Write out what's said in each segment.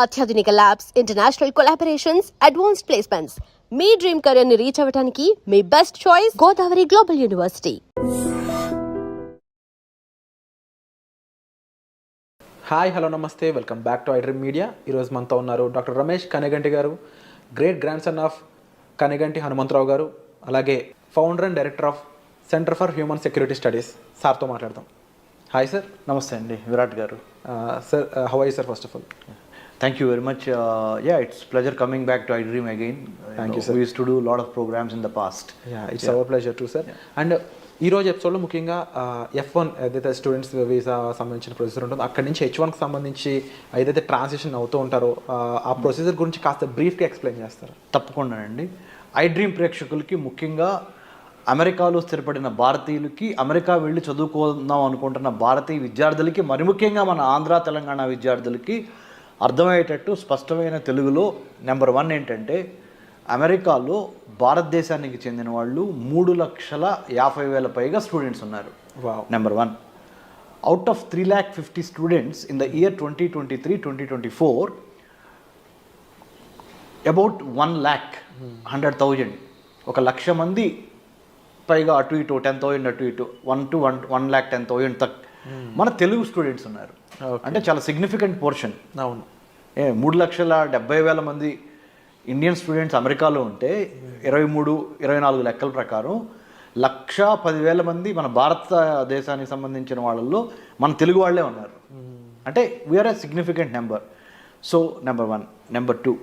అత్యాధునిక labs, international collaborations, advanced placements. మీ dream career ని రీచ్ అవ్వడానికి మీ best choice Godavari global university. Hi, hello, నమస్తే, welcome back to iDream media. ఈరోజు మనతో ఉన్నారు డాక్టర్ రమేష్ కనెగంటి గారు, great grand son of Kaneganti Hanumantharao గారు, అలాగే founder and director of centre for human security studies. సార్తో మాట్లాడదాం. Hi sir. నమస్తే అండి, విరాట్ గారు. Sir, how are you sir? First of all, Thank you very much. It's pleasure coming back to iDream again. Thank you, sir. We used to do a lot of programs in the past. It's our pleasure too, sir. And ఈరోజు ఎపిసోడ్లో ముఖ్యంగా F1 ఏదైతే students visa సంబంధించిన procedure ఉంటుందో అక్కడి నుంచి H1కి సంబంధించి ఏదైతే ట్రాన్సిషన్ అవుతూ ఉంటారో ఆ ప్రొసీజర్ గురించి కాస్త బ్రీఫ్గా ఎక్స్ప్లెయిన్ చేస్తారు. తప్పకుండా అండి. iDream ప్రేక్షకులకి, ముఖ్యంగా అమెరికాలో స్థిరపడిన భారతీయులకి, అమెరికా వెళ్ళి చదువుకుందాం అనుకుంటున్న భారతీయ విద్యార్థులకి, మరి ముఖ్యంగా మన ఆంధ్ర తెలంగాణ విద్యార్థులకి అర్థమయ్యేటట్టు స్పష్టమైన తెలుగులో నెంబర్ 1 ఏంటంటే, అమెరికాలో భారతదేశానికి చెందిన వాళ్ళు 3,50,000 పైగా స్టూడెంట్స్ ఉన్నారు. Number 1. Out of 3,50,000 students in the year 2023-2024, about 1,100,000, 1,00,000 మంది పైగా అటు ఇటు 10,000 అటు ఇటు 1 to 1,10,000 తక్ మన తెలుగు స్టూడెంట్స్ ఉన్నారు. అంటే చాలా సిగ్నిఫికెంట్ పోర్షన్. అవును. 3,70,000 మంది ఇండియన్ స్టూడెంట్స్ అమెరికాలో ఉంటే 23-24 లెక్కల ప్రకారం 1,10,000 మంది మన భారతదేశానికి సంబంధించిన వాళ్ళల్లో మన తెలుగు వాళ్ళే ఉన్నారు. అంటే we are a significant number. So number 1. Number 2,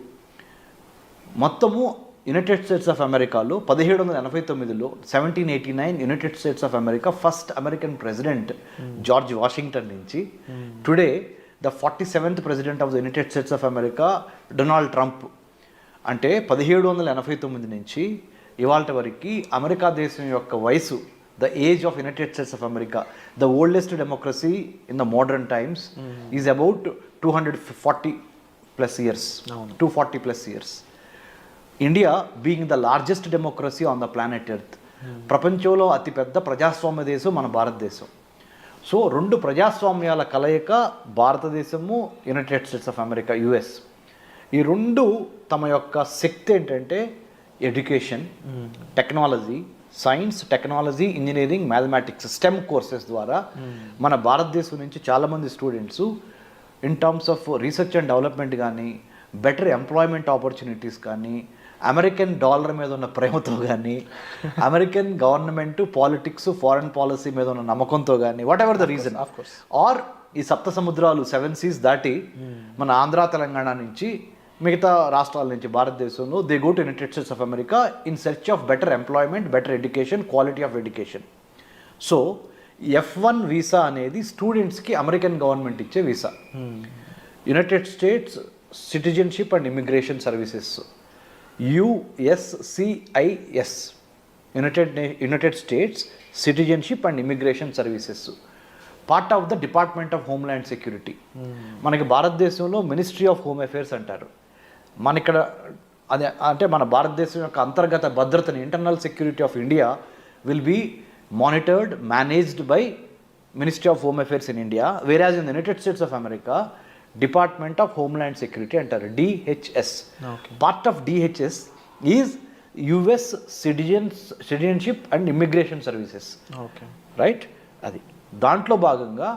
మొత్తము యునైటెడ్ స్టేట్స్ ఆఫ్ అమెరికాలో 1789లో 1789 United States of America first American president George Washington నుంచి today the 47th president of the United States of America Donald Trump. అంటే 1789 నుంచి ఇవాళ వరకు అమెరికా దేశం యొక్క వయసు, the age of United States of America, the oldest democracy in the modern times, is about 240+ years. 240+ years. India being the largest democracy on the planet earth, ప్రపంచంలో అతిపెద్ద ప్రజాస్వామ్య దేశం మన భారతదేశం. సో 2 ప్రజాస్వామ్యాల కలయిక భారతదేశము, United States of America, US. ఈ 2 తమ యొక్క శక్తి ఏంటంటే education, technology, science, technology, engineering, mathematics, STEM courses ద్వారా మన భారతదేశం నుంచి చాలామంది students in terms of research and development కానీ, బెటర్ ఎంప్లాయ్మెంట్ ఆపర్చునిటీస్ కానీ, అమెరికన్ డాలర్ మీద ఉన్న ప్రేమతో కానీ, American government, politics, foreign policy మీద ఉన్న నమ్మకంతో కానీ, whatever the reason, or ఈ సప్త సముద్రాలు 7 seas దాటి మన ఆంధ్ర తెలంగాణ నుంచి మిగతా రాష్ట్రాల నుంచి భారతదేశంలో they go to United States of America in search of better employment, better education, quality of education. So F1 visa అనేది స్టూడెంట్స్కి అమెరికన్ గవర్నమెంట్ ఇచ్చే visa. United states citizenship and immigration services, USCIS, United states citizenship and immigration services, part of the department of homeland security. మనకి భారతదేశంలో ministry of home affairs అంటారు. మన ఇక్కడ అదే అంటే మన భారతదేశం యొక్క అంతర్గత భద్రతని, internal security of India will be monitored, managed by ministry of home affairs in India. Whereas in the United States of America department of homeland security అంటారు, DHS. Part of DHS is US citizenship and immigration services. Right. అది దాంట్లో భాగంగా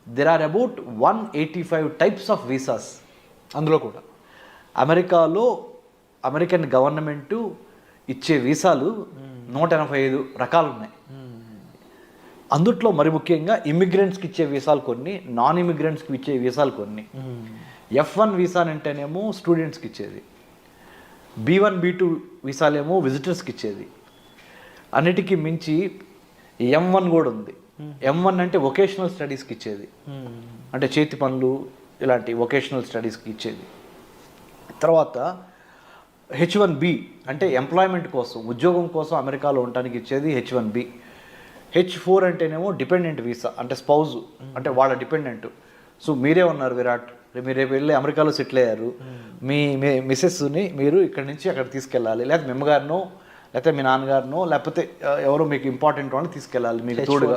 there are about 185 types of visas. అందులో కూడా అమెరికాలో American government ఇచ్చే వీసాలు 185 రకాలు ఉన్నాయి. అందుట్లో మరి ముఖ్యంగా ఇమిగ్రెంట్స్కి ఇచ్చే వీసాలు కొన్ని, నాన్ ఇమిగ్రెంట్స్కి ఇచ్చే వీసాలు కొన్ని. F1 వీసా అంటేనేమో స్టూడెంట్స్కి ఇచ్చేది, B1, B2 వీసాలేమో విజిటర్స్కి ఇచ్చేది. అన్నిటికీ మించి M1 కూడా ఉంది. M1 అంటే వొకేషనల్ స్టడీస్కి ఇచ్చేది, అంటే చేతి పనులు ఇలాంటి వొకేషనల్ స్టడీస్కి ఇచ్చేది. తర్వాత H1B అంటే ఎంప్లాయ్మెంట్ కోసం, ఉద్యోగం కోసం అమెరికాలో ఉండటానికి ఇచ్చేది H1B. H4 అంటేనేమో డిపెండెంట్ వీసా, అంటే స్పౌజ్, అంటే వాళ్ళ డిపెండెంట్. సో మీరే ఉన్నారు విరాట్, మీరు రేపు వెళ్ళి అమెరికాలో సెటిల్ అయ్యారు, మీ మిసెస్ని మీరు ఇక్కడి నుంచి అక్కడ తీసుకెళ్ళాలి, లేకపోతే మీ అమ్మగారినో లేకపోతే మీ నాన్నగారినో లేకపోతే ఎవరో మీకు ఇంపార్టెంట్ వాళ్ళని తీసుకెళ్ళాలి మీకు తోడుగా.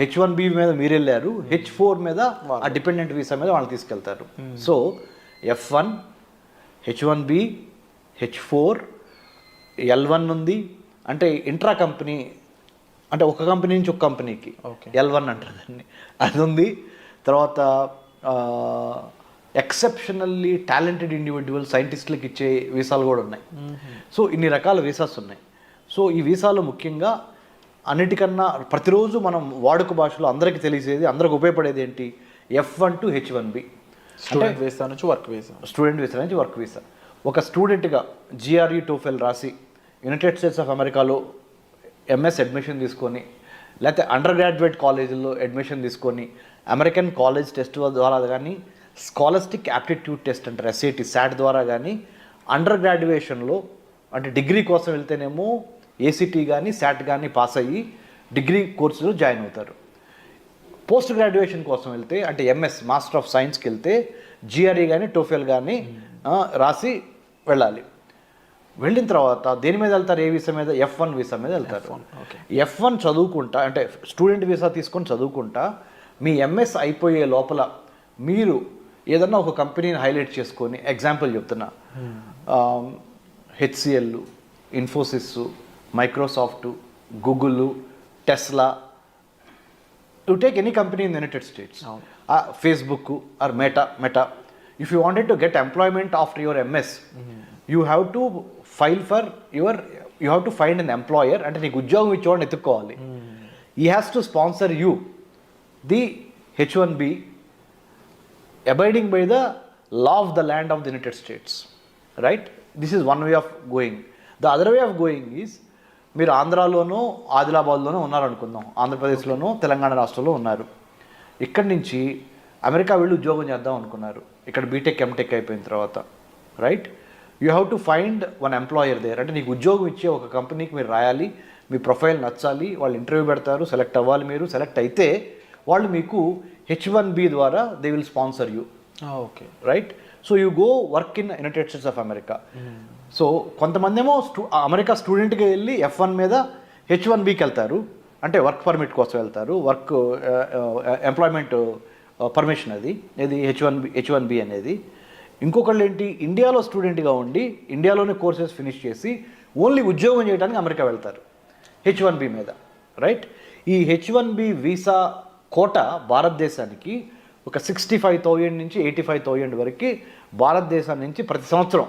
H1B మీద మీరు వెళ్ళారు, H4 మీద ఆ డిపెండెంట్ వీసా మీద వాళ్ళని తీసుకెళ్తారు. So F1, H1B, H4, L1 ఉంది. అంటే ఇంట్రా కంపెనీ, అంటే ఒక కంపెనీ నుంచి ఒక కంపెనీకి L1 అంటారు దాన్ని, అది ఉంది. తర్వాత ఎక్సెప్షనల్లీ టాలెంటెడ్ ఇండివిజువల్ సైంటిస్టులకు ఇచ్చే వీసాలు కూడా ఉన్నాయి. సో ఇన్ని రకాల వీసాస్ ఉన్నాయి. సో ఈ వీసాలు ముఖ్యంగా అన్నిటికన్నా ప్రతిరోజు మనం వాడుక భాషలో అందరికీ తెలిసేది, అందరికి ఉపయోగపడేది ఏంటి? F1 to H1B, student visa నుంచి వర్క్ వీసా. స్టూడెంట్ వీసా నుంచి వర్క్ వీసా. ఒక స్టూడెంట్గా GRE టోఫెల్ రాసి యునైటెడ్ స్టేట్స్ ఆఫ్ అమెరికాలో MS అడ్మిషన్ తీసుకొని, లేకపోతే అండర్ గ్రాడ్యుయేట్ కాలేజీల్లో అడ్మిషన్ తీసుకొని అమెరికన్ కాలేజ్ టెస్ట్ ద్వారా కానీ, స్కాలస్టిక్ యాప్టిట్యూడ్ టెస్ట్ అంటారు SAT SAT ద్వారా కానీ, అండర్ గ్రాడ్యుయేషన్లో అంటే డిగ్రీ కోసం వెళ్తేనేమో ACT కానీ SAT కానీ పాస్ అయ్యి డిగ్రీ కోర్సులో జాయిన్ అవుతారు. పోస్ట్ గ్రాడ్యుయేషన్ కోసం వెళ్తే అంటే MS మాస్టర్ ఆఫ్ సైన్స్కి వెళ్తే GRE కానీ టోఫెల్ కానీ రాసి వెళ్ళాలి. వెళ్ళిన తర్వాత దేని మీద వెళ్తారు? ఏ వీసా మీద? F1 వీసా మీద వెళ్తారు. F1 చదువుకుంటా, అంటే స్టూడెంట్ వీసా తీసుకొని చదువుకుంటా మీ MS అయిపోయే లోపల మీరు ఏదన్నా ఒక కంపెనీని హైలైట్ చేసుకొని, ఎగ్జాంపుల్ చెప్తున్నా, HCL, Infosys, Microsoft, Google, Tesla, you take any company in the United states, Facebook are meta. If you wanted to get employment after your MS, you have to file for you have to find an employer. అంటే నీకు ఉద్యోగం ఇచ్చేవాడిని ఎత్తుక్కోవాలి. ఈ has to sponsor you the H1B abiding by the law of the land of the United States, right? This is one way of going. The other way of going is, మీరు ఆంధ్రాలోనో ఆదిలాబాద్లోనో ఉన్నారనుకుందాం, ఆంధ్రప్రదేశ్లోనో తెలంగాణ రాష్ట్రంలో ఉన్నారు. ఇక్కడి నుంచి అమెరికా వెళ్ళి ఉద్యోగం చేద్దాం అనుకున్నారు. ఇక్కడ బీటెక్ ఎంటెక్ అయిపోయిన తర్వాత, right? You have to find one employer there. అంటే నీకు ఉద్యోగం ఇచ్చే ఒక కంపెనీకి మీరు రాయాలి, మీ ప్రొఫైల్ నచ్చాలి, వాళ్ళు ఇంటర్వ్యూ పెడతారు, సెలెక్ట్ అవ్వాలి. మీరు సెలెక్ట్ అయితే వాళ్ళు మీకు H1B ద్వారా they will sponsor you. Okay, right? So you go work in United States of America. So కొంతమంది ఏమో అమెరికా స్టూడెంట్గా వెళ్ళి F1 మీద H1Bకి వెళ్తారు, అంటే వర్క్ పర్మిట్ కోసం వెళ్తారు, వర్క్ ఎంప్లాయ్మెంట్ పర్మిషన్, అది ఇది H1B అనేది. ఇంకొకళ్ళు ఏంటి, ఇండియాలో స్టూడెంట్గా ఉండి ఇండియాలోనే కోర్సెస్ ఫినిష్ చేసి ఓన్లీ ఉద్యోగం చేయడానికి అమెరికా వెళ్తారు H1B మీద, రైట్? ఈ H1B వీసా కోట భారతదేశానికి ఒక 65,000 నుంచి 85,000 వరకు భారతదేశం నుంచి ప్రతి సంవత్సరం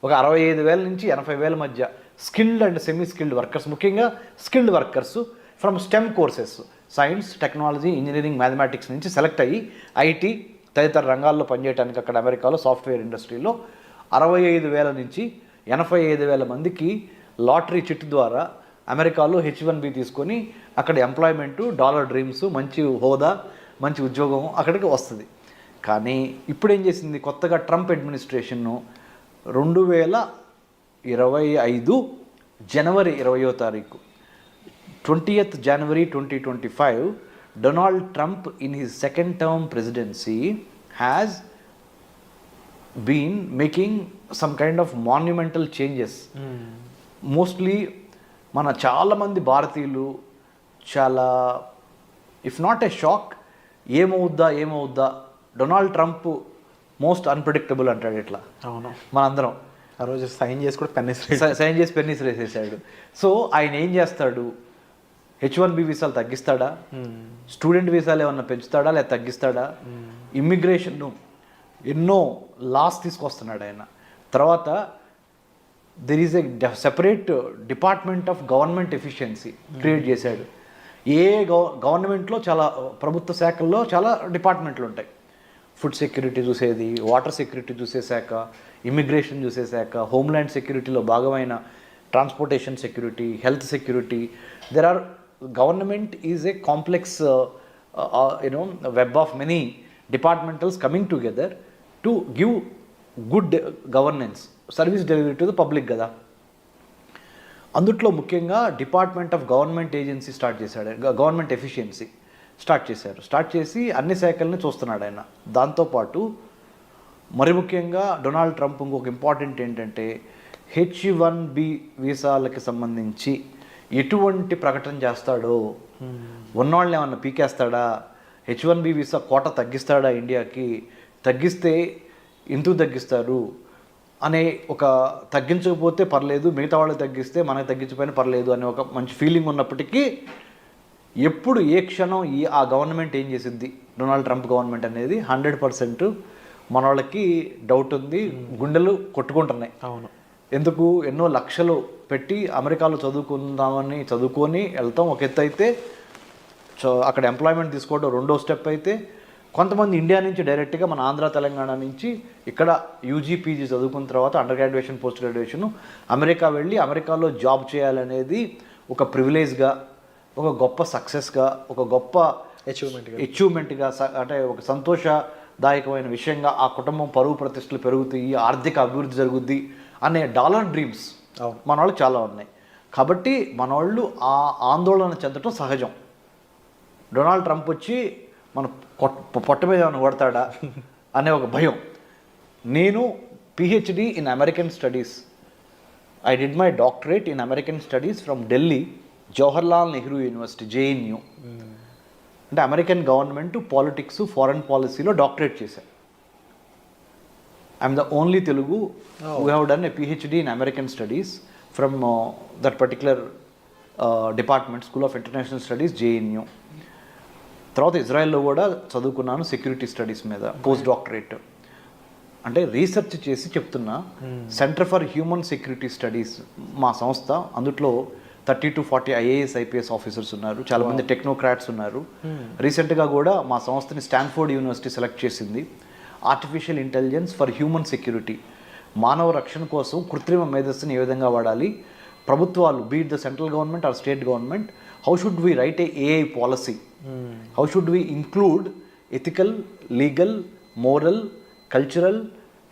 ఒక 65,000 నుంచి 80,000 మధ్య skilled and semi skilled workers, ముఖ్యంగా skilled workers from STEM courses, science, technology, engineering, mathematics నుంచి సెలెక్ట్ అయ్యి IT తదితర రంగాల్లో పనిచేయడానికి అక్కడ అమెరికాలో సాఫ్ట్వేర్ ఇండస్ట్రీలో 65,000 నుంచి 85,000 మందికి లాటరీ చిట్ ద్వారా అమెరికాలో H1B తీసుకొని అక్కడ ఎంప్లాయ్మెంటు, డాలర్ డ్రీమ్స్, మంచి హోదా, మంచి ఉద్యోగం అక్కడికి వస్తుంది. కానీ ఇప్పుడు ఏం చేసింది కొత్తగా ట్రంప్ అడ్మినిస్ట్రేషన్ను 2025 జనవరి 20వ తారీఖు 20th January 2025, Donald Trump in his second term presidency has been making some kind of monumental changes. Mostly మన చాలామంది భారతీయులు చాలా, ఇఫ్ నాట్ ఏ షాక్, ఏమవుద్దా డొనాల్డ్ ట్రంప్ మోస్ట్ అన్ప్రెడిక్టబుల్ అంటాడు ఇట్లా. అవును, మనందరం ఆ రోజు సైన్ చేసి కూడా సైన్ చేసి పెన్నీస్ వేసేసాడు. సో ఆయన ఏం చేస్తాడు? H1B వీసాలు తగ్గిస్తాడా? స్టూడెంట్ వీసాలు ఏమన్నా పెంచుతాడా లేదా తగ్గిస్తాడా? ఇమ్మిగ్రేషన్ను ఎన్నో లాస్ తీసుకొస్తున్నాడు ఆయన. తర్వాత there is a separate department of government efficiency create చేశాడు. గవర్నమెంట్లో చాలా ప్రభుత్వ శాఖల్లో చాలా డిపార్ట్మెంట్లు ఉంటాయి. ఫుడ్ సెక్యూరిటీ చూసేది, వాటర్ సెక్యూరిటీ చూసే శాఖ, ఇమిగ్రేషన్ చూసే శాఖ, హోమ్ల్యాండ్ సెక్యూరిటీలో భాగమైన transportation security, health security. There are government is a complex web of many departmentals coming together to give good governance, service delivery to the public కదా. అందుట్లో ముఖ్యంగా department of government agency start చేశాడు, government efficiency start చేసి అన్ని శాఖల్ని చూస్తున్నాడు ఆయన. దాంతోపాటు మరి ముఖ్యంగా డొనాల్డ్ ట్రంప్ ఇంకొక ఇంపార్టెంట్ ఏంటంటే H1B వీసాలకి సంబంధించి ఎటువంటి ప్రకటన చేస్తాడో, ఉన్నవాళ్ళని ఏమన్నా పీకేస్తాడా, H1B వీసా కోట తగ్గిస్తాడా ఇండియాకి, తగ్గిస్తే ఎందుకు తగ్గిస్తారు అనే ఒక తగ్గించకపోతే పర్లేదు, మిగతా వాళ్ళకి తగ్గిస్తే మనకి తగ్గించకపోయినా పర్లేదు అనే ఒక మంచి ఫీలింగ్ ఉన్నప్పటికీ ఎప్పుడు ఏ క్షణం ఆ గవర్నమెంట్ ఏం చేసిద్ది, డొనాల్డ్ ట్రంప్ గవర్నమెంట్ అనేది 100% మన వాళ్ళకి డౌట్ ఉంది, గుండెలు కొట్టుకుంటున్నాయి. అవును. ఎందుకు ఎన్నో లక్షలు పెట్టి అమెరికాలో చదువుకొని వెళ్తాం ఒక ఎత్తు అయితే, అక్కడ ఎంప్లాయ్మెంట్ తీసుకోవడం రెండో స్టెప్ అయితే, కొంతమంది ఇండియా నుంచి డైరెక్ట్గా మన ఆంధ్ర తెలంగాణ నుంచి ఇక్కడ యూజీ పీజీ చదువుకున్న తర్వాత under graduation post graduation America వెళ్ళి అమెరికాలో జాబ్ చేయాలనేది ఒక ప్రివిలేజ్గా, ఒక గొప్ప సక్సెస్గా, ఒక గొప్ప అచీవ్మెంట్గా, అంటే ఒక సంతోషదాయకమైన విషయంగా ఆ కుటుంబం పరువు ప్రతిష్టలు పెరుగుతాయి, ఆర్థిక అభివృద్ధి జరుగుద్ది అనే డాలర్ డ్రీమ్స్ మన వాళ్ళు చాలా ఉన్నాయి. కాబట్టి మన వాళ్ళు ఆ ఆందోళన చెందటం సహజం. డొనాల్డ్ ట్రంప్ వచ్చి మన పొట్ట మీద ఏమైనా కొడతాడా అనే ఒక భయం. నేను PhD in American studies, I did my doctorate in American studies from Delhi Jawaharlal Nehru university JNU. అంటే అమెరికన్ గవర్నమెంట్ పాలిటిక్స్ ఫారెన్ పాలసీలో డాక్టరేట్ చేశాను. I'm the only Telugu who have done a PhD in American studies from that particular department, School of International Studies, JNU. తర్వాత ఇజ్రాయెల్లో కూడా చదువుకున్నాను security studies మీద post doctorate. అంటే research చేసి చెప్తున్నా. Centre for human security studies మా సంస్థ, అందులో 30 to 40 IAS IPS ఆఫీసర్స్ ఉన్నారు, చాలామంది టెక్నోక్రాట్స్ ఉన్నారు. రీసెంట్గా కూడా మా సంస్థని స్టాన్ఫోర్డ్ యూనివర్సిటీ సెలెక్ట్ చేసింది. Artificial intelligence for human security, మానవ రక్షణ కోసం కృత్రిమ మేధస్సుని ఏ విధంగా వాడాలి, ప్రభుత్వాలు be it the central government or state government, how should we write a AI policy, how should we include ethical, legal, moral, cultural,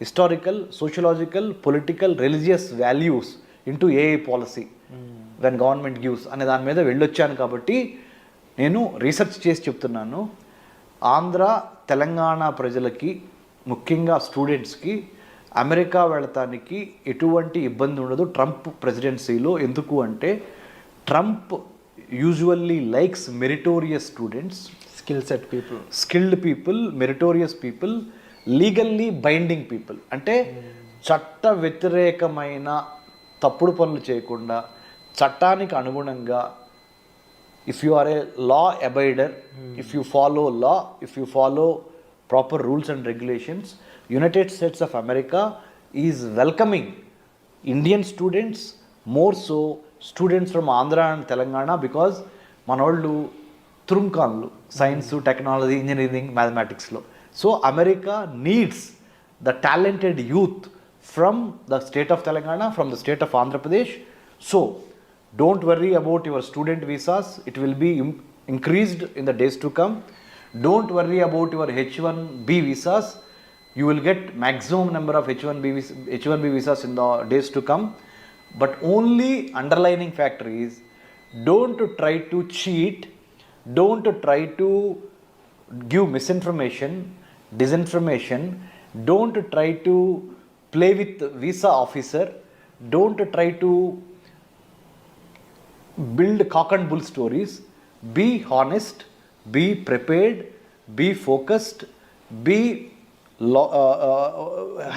historical, sociological, political, religious values into AI policy when government gives అనే దాని మీద వెళ్ళొచ్చాను. కాబట్టి నేను research చేసి చెప్తున్నాను, ఆంధ్ర తెలంగాణ ప్రజలకి ముఖ్యంగా స్టూడెంట్స్కి అమెరికా వెళతానికి ఎటువంటి ఇబ్బంది ఉండదు ట్రంప్ ప్రెసిడెన్సీలో. ఎందుకు అంటే Trump usually likes meritorious students, skilled people, meritorious people, legally binding people. అంటే చట్ట వ్యతిరేకమైన తప్పుడు పనులు చేయకుండా చట్టానికి అనుగుణంగా, if you are a law abider, if you follow law, if you follow proper rules and regulations, United States of America is welcoming Indian students, more so students from Andhra and Telangana, because మన వాళ్ళు తురుంకాన్లు science, technology, engineering, మ్యాథమెటిక్స్లో. So America needs the talented youth from the state of Telangana, from the state of Andhra Pradesh. So don't worry about your student visas, it will be increased in the days to come. Don't worry about your H1B visas, you will get maximum number of H1B visas in the days to come. But only underlining factor is, don't try to cheat, don't try to give misinformation, disinformation, don't try to play with visa officer, don't try to build cock and bull stories. Be honest, be prepared, be focused,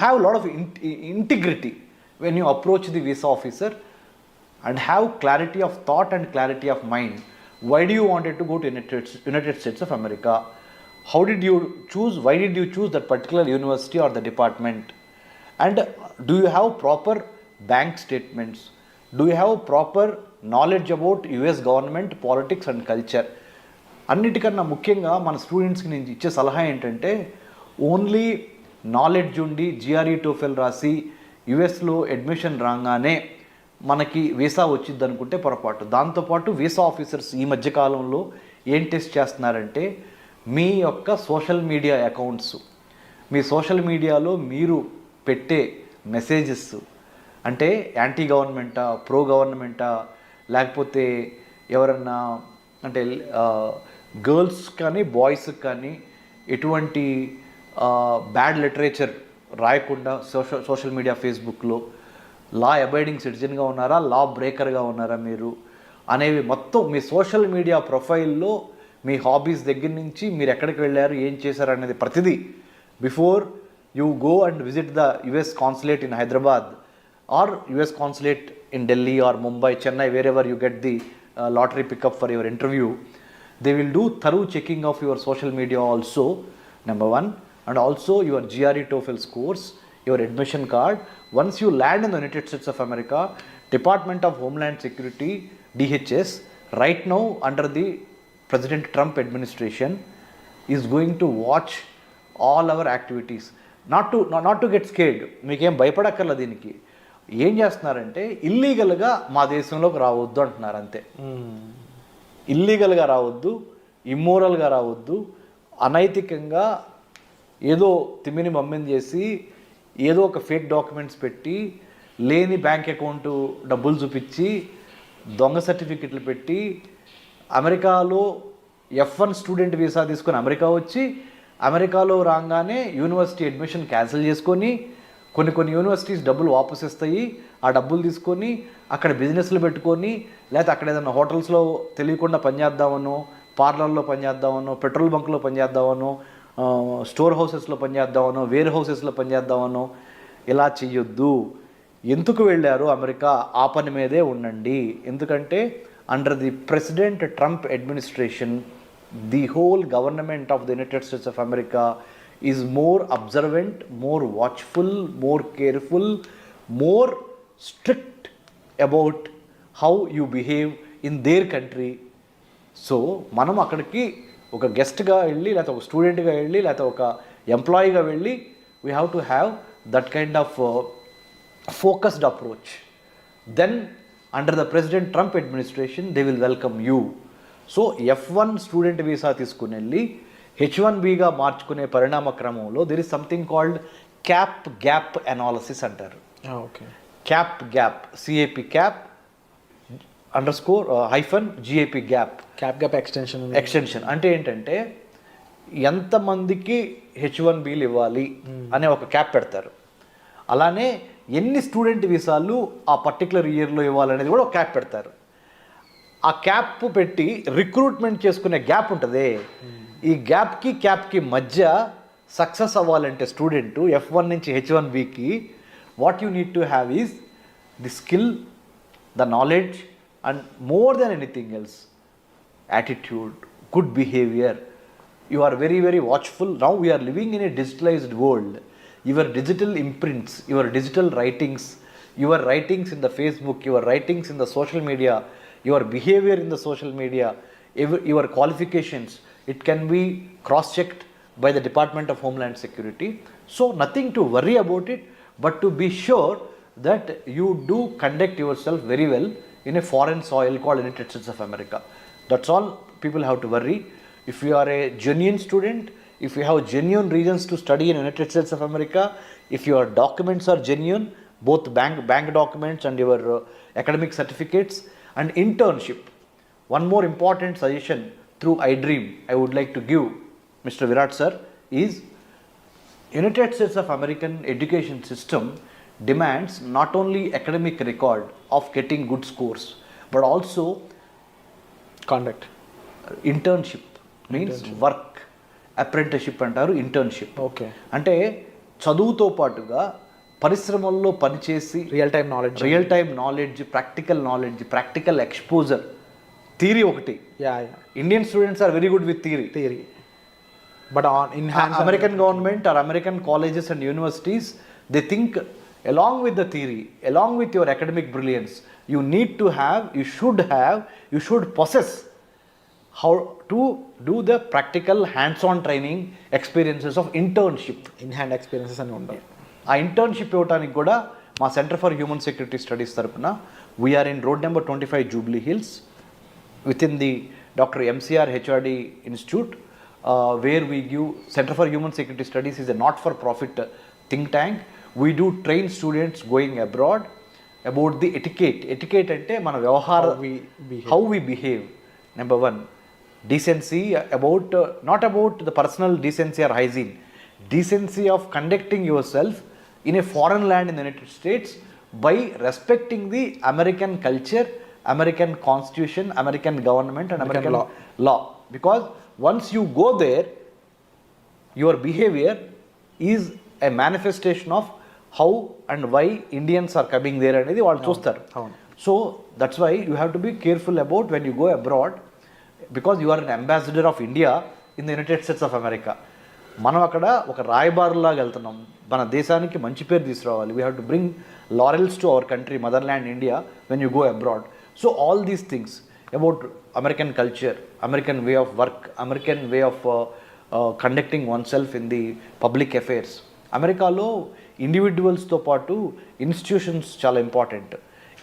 have a lot of integrity when you approach the visa officer, and have clarity of thought and clarity of mind. Why do you wanted to go to United States of America? How did you choose? Why did you choose that particular university or the department? And do you have proper bank statements? Do you have proper knowledge about US government, politics and culture? అన్నిటికన్నా ముఖ్యంగా మన స్టూడెంట్స్కి నేను ఇచ్చే సలహా ఏంటంటే, only knowledge ఉండి GRE TOEFL రాసి యుఎస్లో అడ్మిషన్ రాగానే మనకి వీసా వచ్చింది అనుకుంటే పొరపాటు. దాంతోపాటు వీసా ఆఫీసర్స్ ఈ మధ్యకాలంలో ఏం టెస్ట్ చేస్తున్నారంటే, మీ యొక్క సోషల్ మీడియా అకౌంట్స్, మీ సోషల్ మీడియాలో మీరు పెట్టే మెసేజెస్ అంటే యాంటీ గవర్నమెంటా, ప్రో గవర్నమెంటా, లేకపోతే ఎవరన్నా అంటే గర్ల్స్ కానీ బాయ్స్కి కానీ ఎటువంటి బ్యాడ్ లిటరేచర్ రాయకుండా సోషల్ మీడియా, ఫేస్బుక్లో లా అబైడింగ్ సిటిజన్గా ఉన్నారా, లా బ్రేకర్గా ఉన్నారా మీరు అనేవి మొత్తం మీ సోషల్ మీడియా ప్రొఫైల్లో మీ హాబీస్ దగ్గర నుంచి మీరు ఎక్కడికి వెళ్ళారు, ఏం చేశారు అనేది ప్రతిదీ before you go and visit the US consulate in Hyderabad or US consulate in Delhi or Mumbai, Chennai, wherever you get the lottery pickup for your interview, they will do thorough checking of your social media also, number one, and also your GRE TOEFL scores, your admission card. Once you land in the United States of America, Department of Homeland Security, DHS, right now under the President Trump administration, is going to watch all our activities. Not to get scared. మీకేం భయపడక్కర్లేదు దీనికి. ఏం చేస్తున్నారంటే ఇల్లీగల్గా మా దేశంలోకి రావద్దు అంటున్నారు అంతే. ఇల్లీగల్గా రావద్దు, ఇమ్మోరల్గా రావద్దు, అనైతికంగా ఏదో తిమ్మిని మమ్మిని చేసి ఏదో ఒక ఫేక్ డాక్యుమెంట్స్ పెట్టి లేని బ్యాంక్ అకౌంట్ డబ్బులు చూపించి దొంగ సర్టిఫికెట్లు పెట్టి అమెరికాలో F1 స్టూడెంట్ వీసా తీసుకొని అమెరికా వచ్చి అమెరికాలో రాగానే యూనివర్సిటీ అడ్మిషన్ క్యాన్సిల్ చేసుకొని కొన్ని యూనివర్సిటీస్ డబ్బులు వాపస్ ఇస్తాయి. ఆ డబ్బులు తీసుకొని అక్కడ బిజినెస్లు పెట్టుకొని లేకపోతే అక్కడ ఏదైనా హోటల్స్లో తెలియకుండా పనిచేద్దామనో, పార్లర్లో పనిచేద్దామనో, పెట్రోల్ బంక్లో పనిచేద్దామనో, స్టోర్ హౌసెస్లో పనిచేద్దామనో, వేర్ హౌసెస్లో పనిచేద్దామనో ఇలా చెయ్యొద్దు. ఎందుకు వెళ్ళారు అమెరికా? ఆ పని మీదే ఉండండి. ఎందుకంటే under the president Trump administration, the whole government of the United States of America is more observant, more watchful, more careful, more strict about how you behave in their country. So మనం అక్కడికి ఒక గెస్ట్గా వెళ్ళి లేకపోతే ఒక స్టూడెంట్గా వెళ్ళి లేకపోతే ఒక ఎంప్లాయీగా వెళ్ళి we have to have that kind of focused approach. Then under the president Trump administration they will welcome you. So F1 student visa తీసుకుని వెళ్ళి H1Bగా మార్చుకునే పరిణామ క్రమంలో there is something called cap gap analysis అంటారు. Okay. Cap gap, CAP cap _ GAP gap. Cap gap extension అంటే ఏంటంటే ఎంతమందికి H1Bలు ఇవ్వాలి అనే ఒక క్యాప్ పెడతారు. అలానే ఎన్ని స్టూడెంట్ వీసాలు ఆ పర్టికులర్ ఇయర్లో ఇవ్వాలనేది కూడా ఒక క్యాప్ పెడతారు. ఆ క్యాప్ పెట్టి రిక్రూట్మెంట్ చేసుకునే గ్యాప్ ఉంటుంది. ఈ క్యాప్కి మధ్య సక్సెస్ అవ్వాలంటే స్టూడెంట్ F1 నుంచి H1Bకి what you need to have is the skill, the knowledge and more than anything else attitude, good behaviour. You are very, very watchful. Now we are living in a digitalized world. Your digital imprints, your digital writings, your writings in the Facebook, your writings in the social media, your behavior in the social media, your qualifications, it can be cross-checked by the Department of Homeland Security. So nothing to worry about it, but to be sure that you do conduct yourself very well in a foreign soil called United States of America. That's all people have to worry. If you are a genuine student, if you have genuine reasons to study in United States of America, if your documents are genuine, both bank documents and your academic certificates and internship. One more important suggestion through iDream I would like to give Mr. Virat sir is United States of American education system demands not only academic record of getting good scores but also conduct. internship means work. Apprenticeship అంటారు, internship. Okay. అంటే చదువుతో పాటుగా పరిశ్రమల్లో పనిచేసి real time knowledge, practical exposure. Theory ఒకటి. Indian students are very good with theory. But in American government or American colleges and universities they think along with the theory, along with your academic brilliance, you need to have, you should possess how to do the practical hands-on training experiences of internship. In hand experiences అని ఉండాలి. ఆ internship ఇవ్వడానికి కూడా మా centre for human security studies తరపున we are in road number 25 Jubilee Hills with in the doctor MCR HRD institute where we give. Centre for human security studies is a not for profit think tank. We do train students going abroad about the etiquette. Etiquette ante mana vyavahara, how we behave. Number one, decency, about not about the personal decency or hygiene, decency of conducting yourself in a foreign land in the United States by respecting the American culture, American constitution, American government and American law. Because once you go there, your behavior is a manifestation of how and why Indians are coming there అనేది వాళ్ళు చూస్తారు. So that's why you have to be careful about when you go abroad, because you are an ambassador of India in the United States of America. మనం అక్కడ ఒక రాయబారులాగా వెళ్తున్నాం, మన దేశానికి మంచి పేరు తీసుకురావాలి. We have to bring laurels to our country, mother land India, when you go abroad. So all these things about American culture, American way of work, American way of conducting one self in the public affairs. అమెరికాలో ఇండివిజువల్స్తో పాటు institutions చాలా important,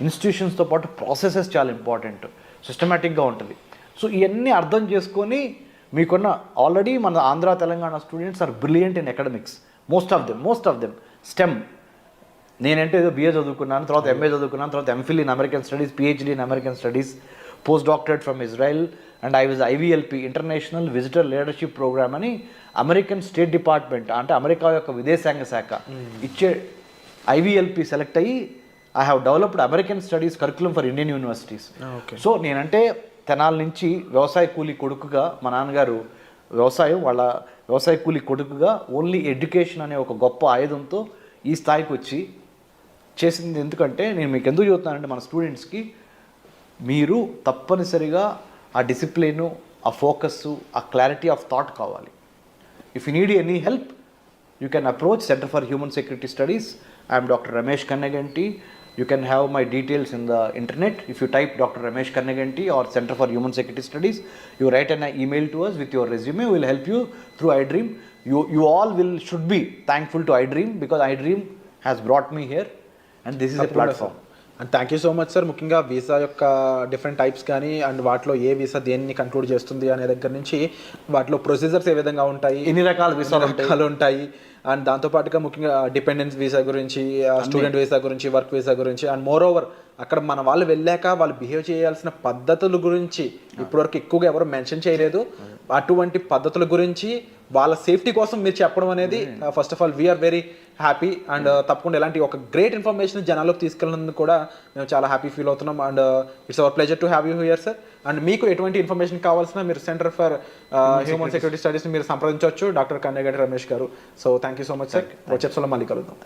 ఇన్స్టిట్యూషన్స్తో పాటు processes చాలా important, సిస్టమేటిక్గా ఉంటుంది. So ఇవన్నీ అర్థం చేసుకొని మీకున్న ఆల్రెడీ మన Andhra Telangana students are brilliant in academics, most of them STEM. నేనంటే ఏదో బిఏ చదువుకున్నాను, తర్వాత ఎంఏ చదువుకున్నాను, తర్వాత MPhil in American studies, PhD in American studies, post doctorate from Israel, and I was IVLP international visitor leadership programme అని American state department అంటే America యొక్క విదేశాంగ శాఖ ఇచ్చే IVLP సెలెక్ట్ అయ్యి I have developed American studies curriculum for Indian universities. So నేనంటే తెనాల నుంచి వ్యవసాయ కూలీ కొడుకుగా, మా నాన్నగారు వాళ్ళ వ్యవసాయ కూలీ కొడుకుగా ఓన్లీ ఎడ్యుకేషన్ అనే ఒక గొప్ప ఆయుధంతో ఈ స్థాయికి వచ్చి చేసింది. ఎందుకంటే నేను మీకు ఎందుకు చెబుతున్నానంటే మన స్టూడెంట్స్కి మీరు తప్పనిసరిగా ఆ డిసిప్లిను, ఆ ఫోకస్సు, ఆ క్లారిటీ ఆఫ్ థాట్ కావాలి. If you need any help you can approach centre for human security studies. I'm doctor Ramesh Kanneganti. You can have my details in the internet. If you type Dr. Ramesh Kannaganti or Center for Human Security Studies, you write an email to us with your resume. We will help you through iDream. You all should be thankful to iDream because iDream has brought me here and this is a platform. And thank you so much sir. ముఖ్యంగా visa యొక్క different types కానీ and వాటిలో ఏ visa దేన్ని conclude చేస్తుంది అనే దగ్గర నుంచి వాటిలో ప్రొసీజర్స్ ఏ విధంగా ఉంటాయి, ఎన్ని రకాల వీసాలు ఉంటాయి అండ్ దాంతోపాటుగా ముఖ్యంగా డిపెండెన్స్ వీసా గురించి, స్టూడెంట్ వీసా గురించి, వర్క్ వీసా గురించి అండ్ మోర్ ఓవర్ అక్కడ మన వాళ్ళు వెళ్ళాక వాళ్ళు బిహేవ్ చేయాల్సిన పద్ధతుల గురించి ఇప్పటివరకు ఎక్కువగా ఎవరు మెన్షన్ చేయలేదు. అటువంటి పద్ధతుల గురించి వాళ్ళ సేఫ్టీ కోసం మీరు చెప్పడం అనేది first of all we are very happy. And తప్పకుండా ఇలాంటి ఒక గ్రేట్ ఇన్ఫర్మేషన్ జనాల్లోకి తీసుకెళ్ళినందుకు కూడా మేము చాలా హ్యాపీ ఫీల్ అవుతున్నాం. And it's our pleasure to have you here sir. And మీకు ఎటువంటి ఇన్ఫర్మేషన్ కావాల్సిన మీరు సెంటర్ ఫర్ హ్యూమన్ సెక్యూరిటీ స్టడీస్ని మీరు సంప్రదించవచ్చు doctor Kanneganti Ramesh garu. So thank you so much sir. వచ్చేప్స్లో మళ్ళీ కలుద్దాం.